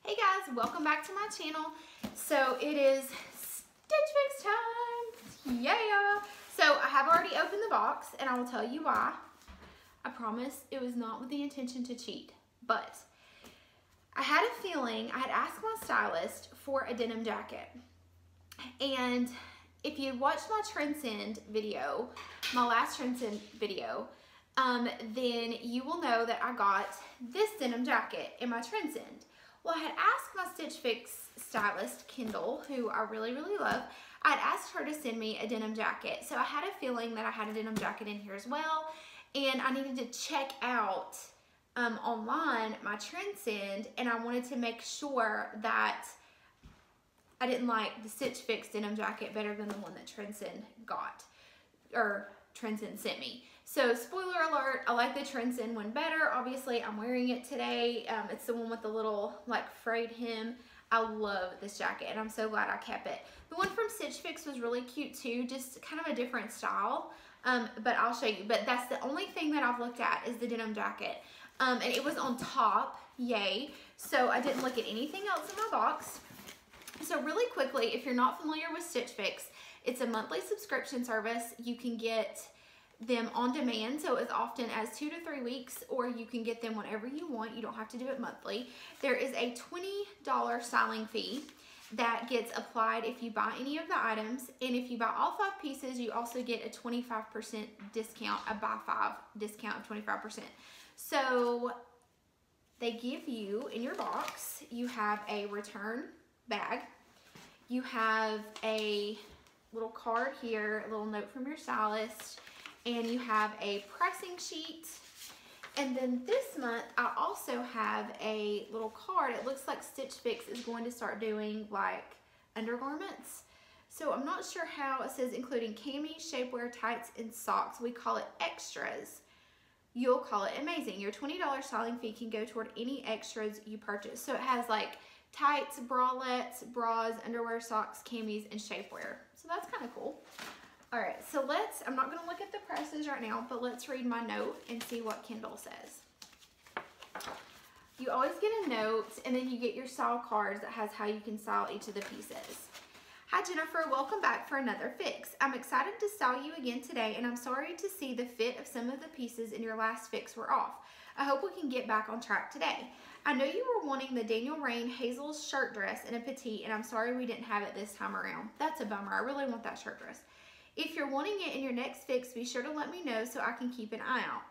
Hey guys, welcome back to my channel. So it is Stitch Fix time, yeah! So I have already opened the box and I will tell you why. I promise it was not with the intention to cheat, but I had a feeling, I had asked my stylist for a denim jacket. And if you watched my Transcend video, my last Transcend video, then you will know that I got this denim jacket in my Transcend. Well, I had asked my Stitch Fix stylist, Kendall, who I really, really love, I had asked her to send me a denim jacket. So I had a feeling that I had a denim jacket in here as well, and I needed to check out online my Transcend, and I wanted to make sure that I didn't like the Stitch Fix denim jacket better than the one that Transcend got, or Transcend sent me. So spoiler alert, I like the Transcend one better. Obviously, I'm wearing it today. It's the one with the little like frayed hem. I love this jacket and I'm so glad I kept it. The one from Stitch Fix was really cute too, just kind of a different style, but I'll show you. But that's the only thing that I've looked at is the denim jacket. And it was on top, yay. So I didn't look at anything else in my box. So really quickly, if you're not familiar with Stitch Fix, it's a monthly subscription service. You can get them on demand, so as often as 2 to 3 weeks, or you can get them whenever you want. You don't have to do it monthly. There is a $20 styling fee that gets applied if you buy any of the items, and if you buy all 5 pieces, you also get a 25% discount, a buy 5 discount of 25%. So they give you, in your box, you have a return bag, you have a little card here, a little note from your stylist, and you have a pricing sheet. And then this month I also have a little card. It looks like Stitch Fix is going to start doing like undergarments. So I'm not sure how. It says including camis, shapewear, tights, and socks. We call it extras. You'll call it amazing. Your $20 styling fee can go toward any extras you purchase. So it has like tights, bralettes, bras, underwear, socks, camis, and shapewear. So that's kind of cool. All right, so I'm not gonna look at the prices right now, but let's read my note and see what Kendall says. You always get a note, and then you get your style cards that has how you can style each of the pieces. Hi Jennifer, welcome back for another fix. I'm excited to style you again today, and I'm sorry to see the fit of some of the pieces in your last fix were off. I hope we can get back on track today. I know you were wanting the Daniel Rain Hazel shirt dress in a petite, and I'm sorry we didn't have it this time around. That's a bummer. I really want that shirt dress. If you're wanting it in your next fix, be sure to let me know so I can keep an eye out.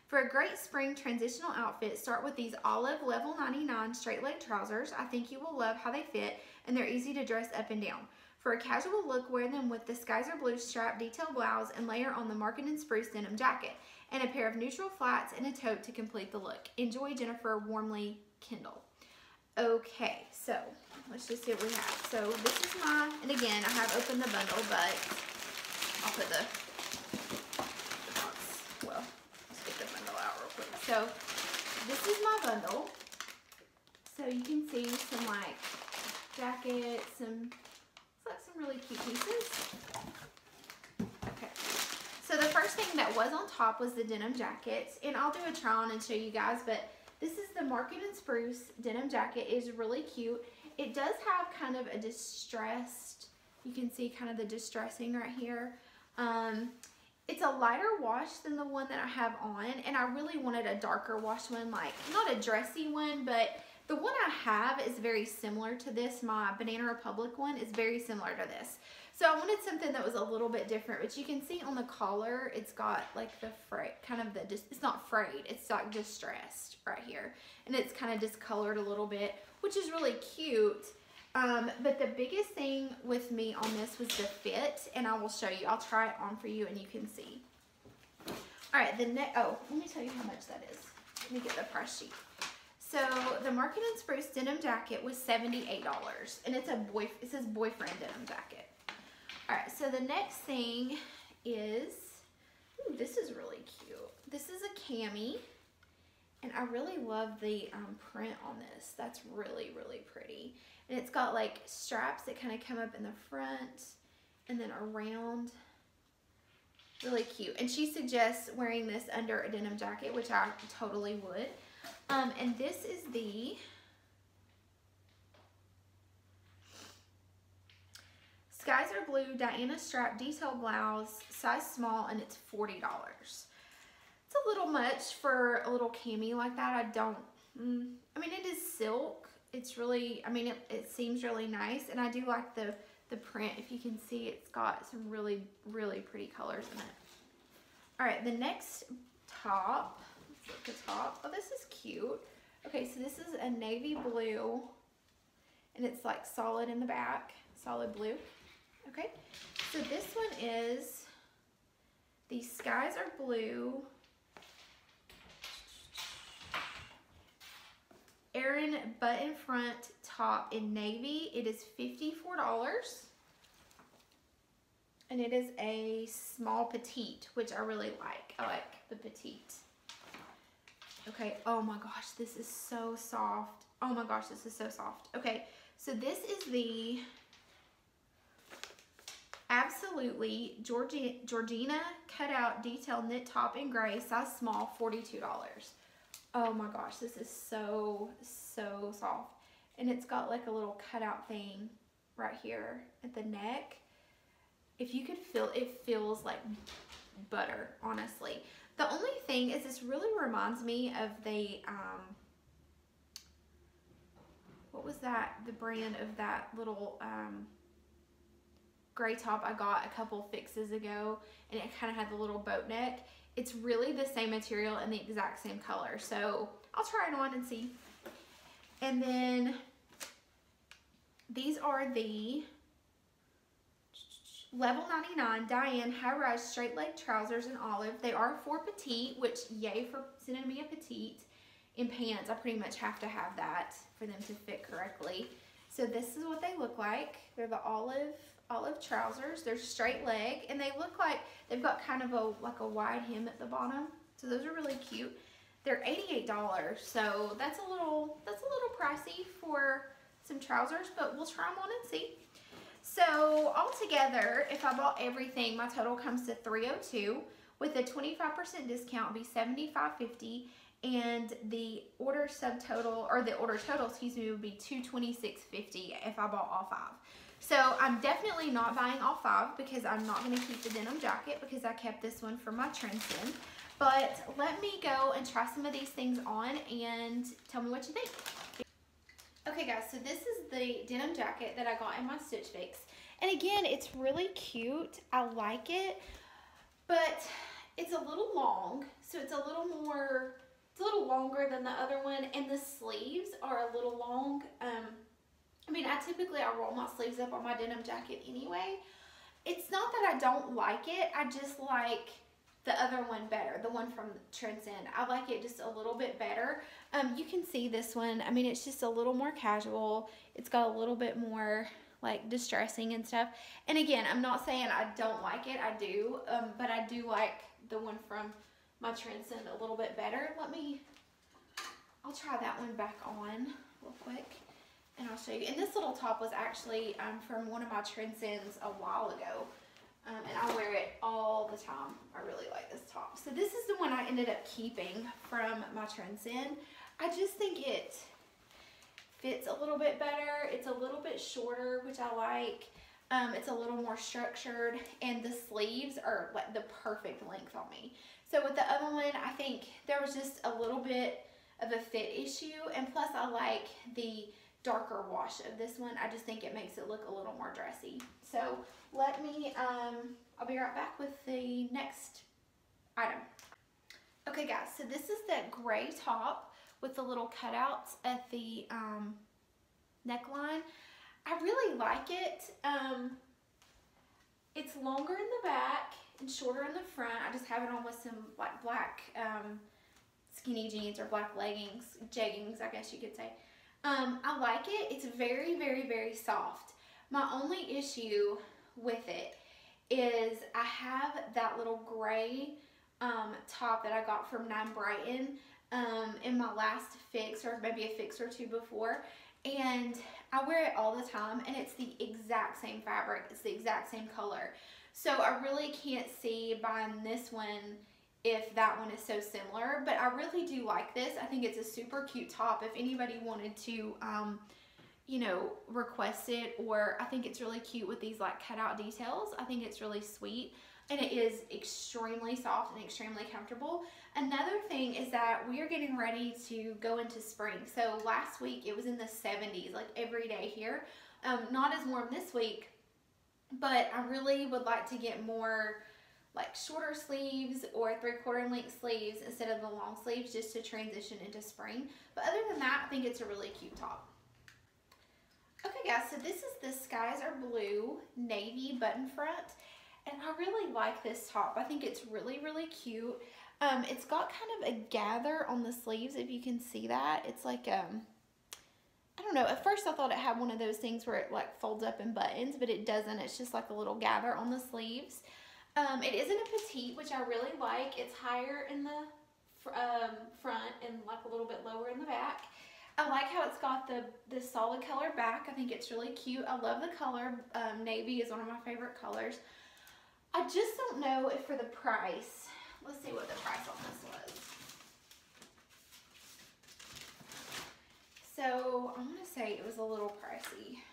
For a great spring transitional outfit, start with these olive level 99 straight leg trousers. I think you will love how they fit, and they're easy to dress up and down. For a casual look, wear them with the Skyzer Blue strap detail blouse and layer on the Market & Spruce denim jacket, and a pair of neutral flats and a tote to complete the look. Enjoy, Jennifer. Warmly, Kendall. Okay, so let's just see what we have. So this is my, and again, I have opened the bundle, but I'll put the box, well, let's get the bundle out real quick. So this is my bundle. So you can see some like jackets, it's like some really cute pieces. Okay, so the first thing that was on top was the denim jackets, and I'll do a try on and show you guys, but this is the Market & Spruce denim jacket. It is really cute. It does have kind of a distressed, you can see kind of the distressing right here. It's a lighter wash than the one that I have on, and I really wanted a darker wash one, like not a dressy one, but the one I have is very similar to this. My Banana Republic one is very similar to this. So I wanted something that was a little bit different, but you can see on the collar, it's got like the fray, kind of the, it's not frayed, it's like distressed right here. And it's kind of discolored a little bit, which is really cute. But the biggest thing with me on this was the fit, and I will show you. I'll try it on for you and you can see. All right, oh, let me tell you how much that is. Let me get the price sheet. So the Market & Spruce denim jacket was $78, and it says boyfriend denim jacket. All right, so the next thing is, ooh, this is really cute. This is a cami, and I really love the print on this. That's really, really pretty. And it's got like straps that kind of come up in the front and then around. Really cute. And she suggests wearing this under a denim jacket, which I totally would. And this is the blue Diana strap detail blouse, size small, and it's $40. It's a little much for a little cami like that. I mean, it is silk. It's really, I mean, it seems really nice, and I do like the print. If you can see, it's got some really, really pretty colors in it. All right, the next top, let's look at the top. Oh, this is cute. Okay, so this is a navy blue, and it's like solid in the back, solid blue. Okay, so this one is, the skies are blue. Aran button front top in navy. It is $54. And it is a small petite, which I really like. I like the petite. Okay, oh my gosh, this is so soft. Oh my gosh, this is so soft. Okay, so this is the Absolutely Georgina cutout detail knit top in gray, size small, $42. Oh my gosh, this is so, so soft. And it's got like a little cutout thing right here at the neck. If you could feel, it feels like butter, honestly. The only thing is this really reminds me of the, what was that, the brand of that little gray top I got a couple fixes ago, and it kind of had the little boat neck. It's really the same material and the exact same color. So I'll try it on and see. And then these are the Level 99 Diane high-rise straight leg trousers in olive. They are for petite, which yay for sending me a petite. In pants, I pretty much have to have that for them to fit correctly. So this is what they look like. They're the olive trousers. They're straight leg, and they look like they've got kind of a wide hem at the bottom. So those are really cute. They're $88, so that's a little pricey for some trousers, but we'll try them on and see. So altogether, if I bought everything, my total comes to $302. With a 25% discount, it'll be $75.50, and the order subtotal, or the order total, excuse me, would be $226.50 if I bought all 5. So I'm definitely not buying all 5 because I'm not going to keep the denim jacket because I kept this one for my Trenton. But let me go and try some of these things on and tell me what you think. Okay guys, so this is the denim jacket that I got in my Stitch Fix. And again, it's really cute. I like it, but it's a little long. So it's a little longer than the other one, and the sleeves are a little long. I mean, I roll my sleeves up on my denim jacket anyway. It's not that I don't like it, I just like the other one better, the one from Transcend. I like it just a little bit better. You can see this one, I mean, it's just a little more casual. It's got a little bit more like distressing and stuff. And again, I'm not saying I don't like it, I do, but I do like the one from my Transcend a little bit better. I'll try that one back on real quick and I'll show you. And this little top was actually from one of my Transcends a while ago. And I wear it all the time. I really like this top. So this is the one I ended up keeping from my Transcend. I just think it fits a little bit better. It's a little bit shorter, which I like. It's a little more structured, and the sleeves are like the perfect length on me. So with the other one, I think there was just a little bit of a fit issue, and plus I like the darker wash of this one. I just think it makes it look a little more dressy. So let me, I'll be right back with the next item. Okay guys, so this is that gray top with the little cutouts at the neckline. I really like it. It's longer in the back and shorter in the front. I just have it on with some like black skinny jeans or black leggings, jeggings, I guess you could say. I like it. It's very, very, very soft. My only issue with it is I have that little gray top that I got from Nine Brighton in my last fix, or maybe a fix or two before, and I wear it all the time, and it's the exact same fabric, it's the exact same color. So I really can't see buying this one if that one is so similar, but I really do like this. I think it's a super cute top. If anybody wanted to you know, requested, or I think it's really cute with these like cutout details. I think it's really sweet, and it is extremely soft and extremely comfortable. Another thing is that we are getting ready to go into spring. So last week it was in the 70s, like every day here. Not as warm this week, but I really would like to get more like shorter sleeves or 3/4 length sleeves instead of the long sleeves, just to transition into spring. But other than that, I think it's a really cute top. Okay guys, so this is the Skies Are Blue navy button front, and I really like this top. I think it's really, really cute. It's got kind of a gather on the sleeves, if you can see that. It's like, I don't know, at first I thought it had one of those things where it like folds up in buttons, but it doesn't. It's just like a little gather on the sleeves. It isn't a petite, which I really like. It's higher in the front and like a little bit lower in the back. I like how it's got the solid color back. I think it's really cute. I love the color. Navy is one of my favorite colors. I just don't know if for the price, let's see what the price on this was. So I'm going to say it was a little pricey.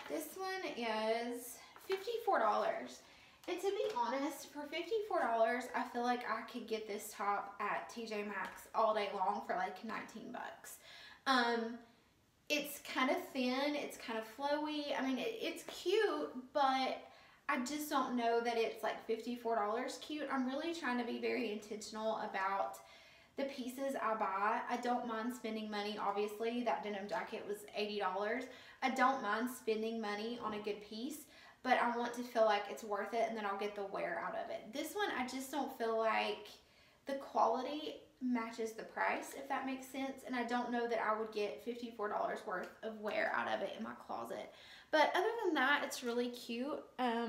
This one is $54. And to be honest, for $54, I feel like I could get this top at TJ Maxx all day long for like 19 bucks. It's kind of thin, it's kind of flowy. I mean, it's cute, but I just don't know that it's like $54 cute. I'm really trying to be very intentional about the pieces I buy. I don't mind spending money. Obviously, that denim jacket was $80. I don't mind spending money on a good piece, but I want to feel like it's worth it, and then I'll get the wear out of it. This one, I just don't feel like the quality matches the price, if that makes sense, and I don't know that I would get $54 worth of wear out of it in my closet. But other than that, it's really cute. I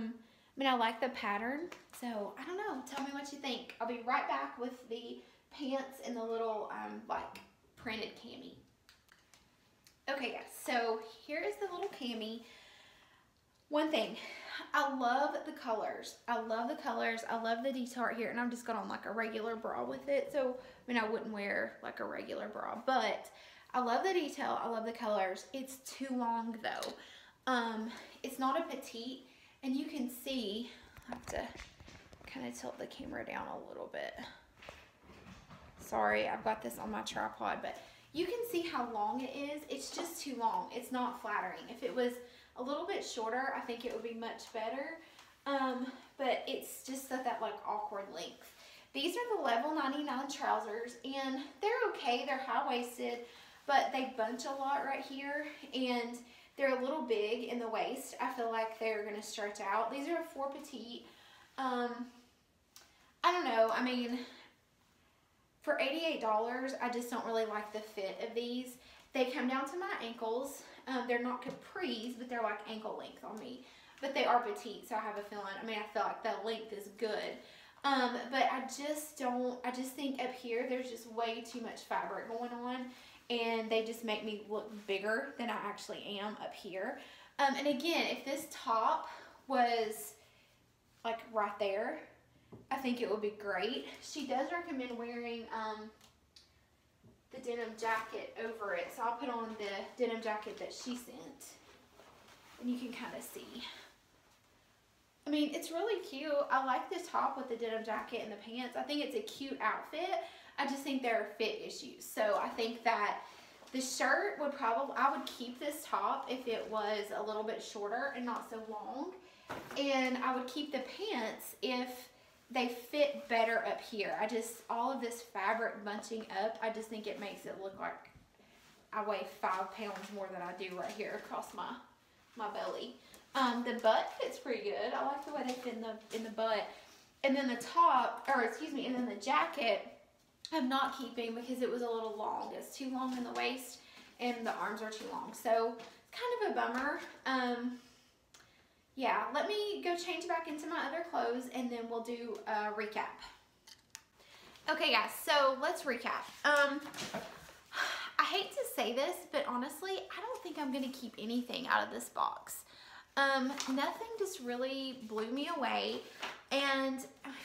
mean, I like the pattern, so I don't know. Tell me what you think. I'll be right back with the pants and the little like printed cami. Okay guys, so here is the little cami. One thing, I love the colors. I love the colors. I love the detail right here, and I've just got on like a regular bra with it. So, I mean, I wouldn't wear like a regular bra, but I love the detail. I love the colors. It's too long though. It's not a petite, and you can see, I have to kind of tilt the camera down a little bit. Sorry, I've got this on my tripod, but you can see how long it is. It's just too long. It's not flattering. If it was a little bit shorter, I think it would be much better. But it's just at that like awkward length. These are the level 99 trousers, and they're okay. They're high-waisted, but they bunch a lot right here, and they're a little big in the waist. I feel like they're gonna stretch out. These are a 4 petite. I don't know. I mean, for $88, I just don't really like the fit of these. They come down to my ankles. They're not capris, but they're like ankle length on me. But they are petite, so I have a feeling, I mean, I feel like the length is good. But I just think up here, there's just way too much fabric going on, and they just make me look bigger than I actually am up here. And again, if this top was like right there, I think it would be great. She does recommend wearing the denim jacket over it. So I'll put on the denim jacket that she sent, and you can kind of see. I mean, it's really cute. I like the top with the denim jacket and the pants. I think it's a cute outfit. I just think there are fit issues. So I think that the shirt would probably, I would keep this top if it was a little bit shorter and not so long. And I would keep the pants if they fit better up here. All of this fabric bunching up, I just think it makes it look like I weigh 5 pounds more than I do right here across my belly. The butt fits pretty good. I like the way they fit in the butt. And then the top, or excuse me, and then the jacket, I'm not keeping because it was a little long. It's too long in the waist, and the arms are too long. So it's kind of a bummer. Yeah, let me go change back into my other clothes, and then we'll do a recap. Okay guys, so let's recap. I hate to say this, but honestly, I don't think I'm gonna keep anything out of this box. Nothing just really blew me away, and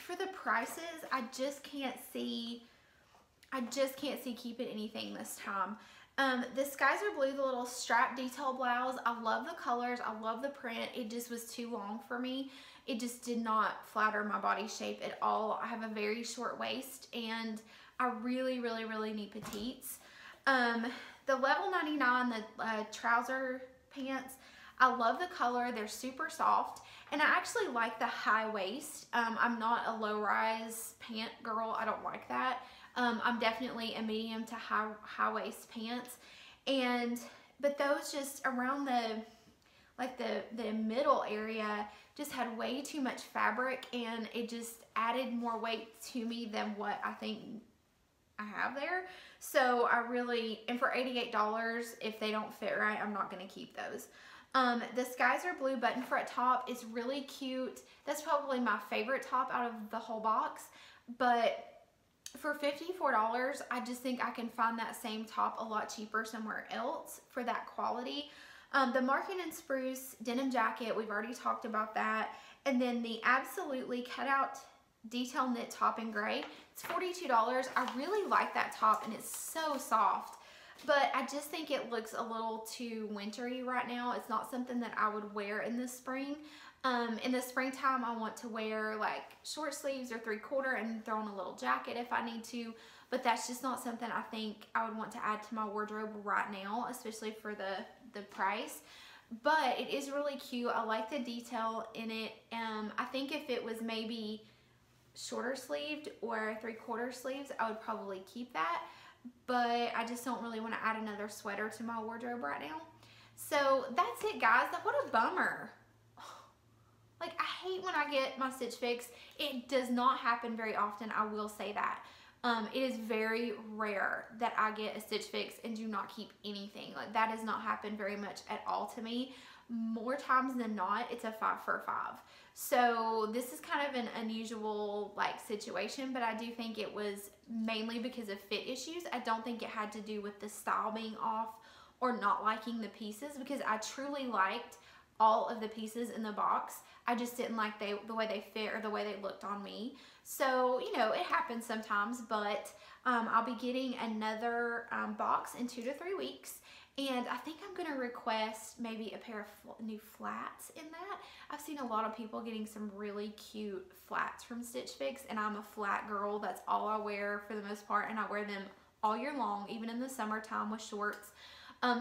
for the prices, I just can't see keeping anything this time. The Skies Are Blue, the little strap detail blouse, I love the colors, I love the print. It just was too long for me. It just did not flatter my body shape at all. I have a very short waist and I really, really, really need petites. The level 99, the trouser pants, I love the color. They're super soft and I actually like the high waist. I'm not a low rise pant girl. I don't like that. I'm definitely a medium to high waist pants, but those just around the middle area just had way too much fabric and it just added more weight to me than what I think I have there. So and for $88, if they don't fit right, I'm not going to keep those. The Skies Are Blue button front top is really cute. That's probably my favorite top out of the whole box, but for $54, I just think I can find that same top a lot cheaper somewhere else for that quality. The Market and Spruce denim jacket, we've already talked about that. And then the absolutely cut out detail knit top in gray, it's $42. I really like that top and it's so soft, but I just think it looks a little too wintry right now. It's not something that I would wear in the spring. In the springtime, I want to wear like short sleeves or 3/4 and throw on a little jacket if I need to, but that's just not something I think I would want to add to my wardrobe right now, especially for the price. But it is really cute. I like the detail in it. I think if it was maybe shorter sleeved or 3/4 sleeves, I would probably keep that, but I just don't really want to add another sweater to my wardrobe right now. So that's it, guys. What a bummer. Like, I hate when I get my Stitch Fix. It does not happen very often, I will say that. It is very rare that I get a Stitch Fix and do not keep anything. Like, that does not happen very much at all to me. More times than not, it's a 5 for 5. So this is kind of an unusual like situation, but I do think it was mainly because of fit issues. I don't think it had to do with the style being off or not liking the pieces, because I truly liked all of the pieces in the box. I just didn't like the way they fit or the way they looked on me. So, you know, it happens sometimes, but I'll be getting another box in 2 to 3 weeks. And I think I'm going to request maybe a pair of new flats in that. I've seen a lot of people getting some really cute flats from Stitch Fix, and I'm a flat girl. That's all I wear for the most part, and I wear them all year long, even in the summertime with shorts.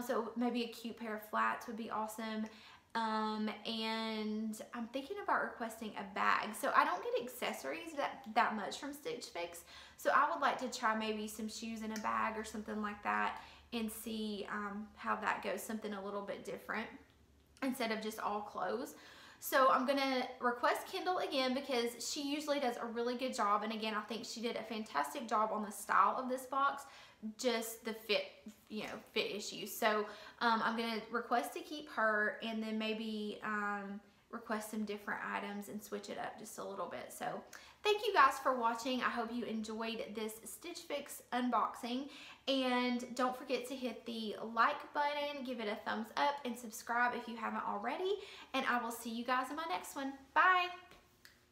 So maybe a cute pair of flats would be awesome. And I'm thinking about requesting a bag. So I don't get accessories that much from Stitch Fix. So I would like to try maybe some shoes in a bag or something like that and see how that goes, something a little bit different instead of just all clothes. So I'm going to request Kendall again because she usually does a really good job. And again, I think she did a fantastic job on the style of this box, just the fit, fit issues. So I'm going to request to keep her and then maybe request some different items and switch it up just a little bit. So thank you guys for watching. I hope you enjoyed this Stitch Fix unboxing. And don't forget to hit the like button, give it a thumbs up, and subscribe if you haven't already. And I will see you guys in my next one. Bye!